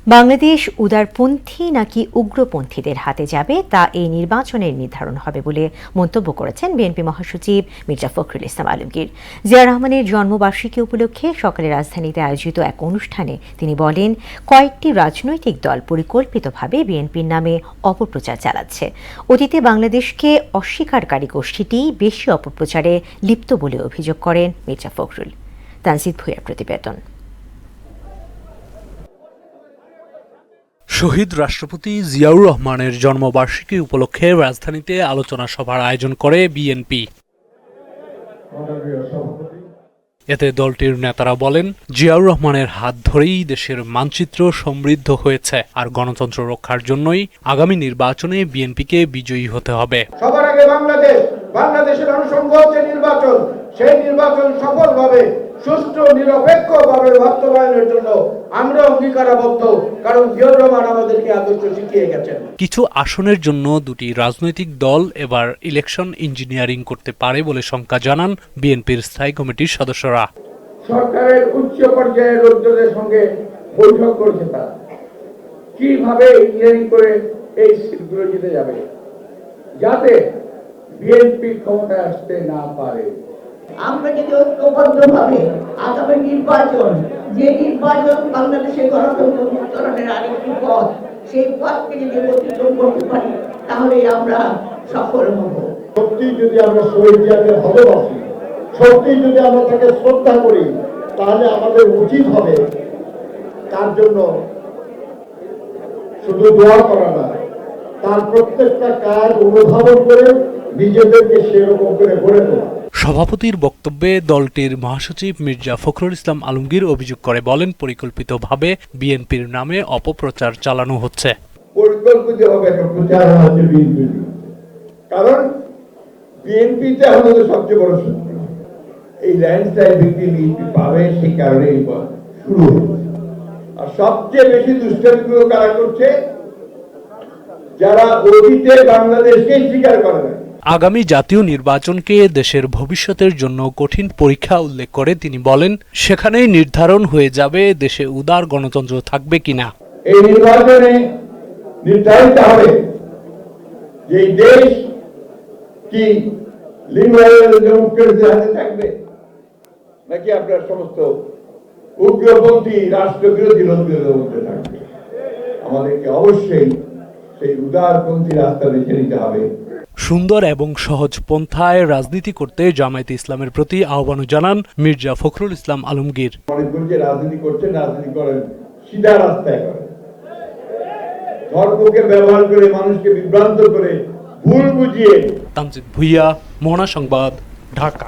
বাংলাদেশ উদারপন্থী নাকি উগ্রপন্থীদের হাতে যাবে তা এই নির্বাচনের নির্ধারণ হবে বলে মন্তব্য করেছেন বিএনপি মহাসচিব মির্জা ফখরুল ইসলাম আলমগীর। জিয়া রহমানের জন্মবার্ষিকী উপলক্ষে সকালে রাজধানীতে আয়োজিত এক অনুষ্ঠানে তিনি বলেন, কয়েকটি রাজনৈতিক দল পরিকল্পিতভাবে বিএনপির নামে অপপ্রচার চালাচ্ছে। অতীতে বাংলাদেশকে অস্বীকারী গোষ্ঠীটি বেশি অপপ্রচারে লিপ্ত বলে অভিযোগ করেন মির্জা ফখরুল। তানজিদ ভুঁইয়ার প্রতিবেদন। শহীদ রাষ্ট্রপতি জিয়াউর রহমানের জন্মবার্ষিকী উপলক্ষে রাজধানীতে আলোচনা সভার আয়োজন করে বিএনপি। এতে দলটির নেতারা বলেন, জিয়াউর রহমানের হাত ধরেই দেশের মানচিত্র সমৃদ্ধ হয়েছে, আর গণতন্ত্র রক্ষার জন্যই আগামী নির্বাচনে বিএনপিকে বিজয়ী হতে হবে। সবার আগে বাংলাদেশের অনুষঙ্গ হচ্ছে নির্বাচন। সেই নির্বাচন সফলভাবে সুষ্ঠু নিরপেক্ষভাবে বাস্তবায়নের জন্য আমরা অঙ্গীকারাবদ্ধ, কারণ জিয়াউর রহমান আমাদেরকে আদর্শ শিখিয়ে গেছেন। কিছু আসনের জন্য দুটি রাজনৈতিক দল এবার ইলেকশন ইঞ্জিনিয়ারিং করতে পারে বলে শঙ্কা জানান বিএনপির স্থায়ী কমিটির সদস্যরা। সরকারের উচ্চ পর্যায়ের লোকজনের সঙ্গে বৈঠক করেছে তারা, কিভাবে ইঞ্জিনিয়ারিং করে এই সিটগুলো জিতে যাবে যাতে বিএনপি ক্ষমতায় আসতে না পারে। আমরা যদি ঐক্যবদ্ধভাবে আগামী নির্বাচন, যে নির্বাচন বাংলাদেশের গণতন্ত্র উত্তরণের আরেকটি পথ, সেই পথকে যদি অতিক্রম করতে পারি তাহলে আমরা সফল হব। সত্যি যদি আমরা শহীদ জিয়াকে ভালোবাসি, সত্যি যদি আমরা তাকে শ্রদ্ধা করি, তাহলে আমাদের উচিত হবে তার জন্য শুধু দোয়া করা না, তার প্রত্যেকটা কাজ অনুধাবন করে নিজেদেরকে সেরকম করে গড়ে তোলা। সভাপতির বক্তব্যে দলটির মহাসচিব মির্জা ফখরুল ইসলাম আলমগীর অভিযোগ করে বলেন, পরিকল্পিতভাবে বিএনপির নামে অপপ্রচার চালানো হচ্ছে। পরিকল্পিতভাবে একটা প্রচারণা হচ্ছে বিএনপির, কারণ বিএনপিতে আমাদের সবচেয়ে বড় শত্রু। এই ল্যান্ডস্লাইড বিএনপি পাবে, সেই কারণে শুরু হয়েছে। আর সবচেয়ে বেশি দুষ্টামিগুলো কারা করছে? যারা অতীতে বাংলাদেশকে স্বীকার করে না। আগামী জাতীয় নির্বাচনকে দেশের ভবিষ্যতের জন্য কঠিন পরীক্ষা উল্লেখ করে তিনি বলেন, সেখানেই নির্ধারণ হয়ে যাবে দেশে উদার গণতন্ত্র থাকবে কিনা। এই নির্বাচনে নির্ধারিত হবে যে দেশ কি লিবারেলের হাতে থাকবে নাকি আপনার সমস্ত উগ্রপন্থী রাষ্ট্রবিরোধী লোকদের মধ্যে থাকবে। আমাদেরকে অবশ্যই সেই উদারপন্থী রাস্তা বেছে নিতে হবে। সুন্দর এবং সহজ পন্থায় রাজনীতি করতে জামায়াতে ইসলামের প্রতি আহ্বান জানান মির্জা ফখরুল ইসলাম আলমগীর। যে রাজনীতি করছেন, রাজনীতি করেন সিধা রাস্তায় করেন, ধর্মকে ব্যবহার করে মানুষকে বিভ্রান্ত করে ভুল বুঝিয়ে। তানজিদ ভুঁইয়া, মোহনা সংবাদ, ঢাকা।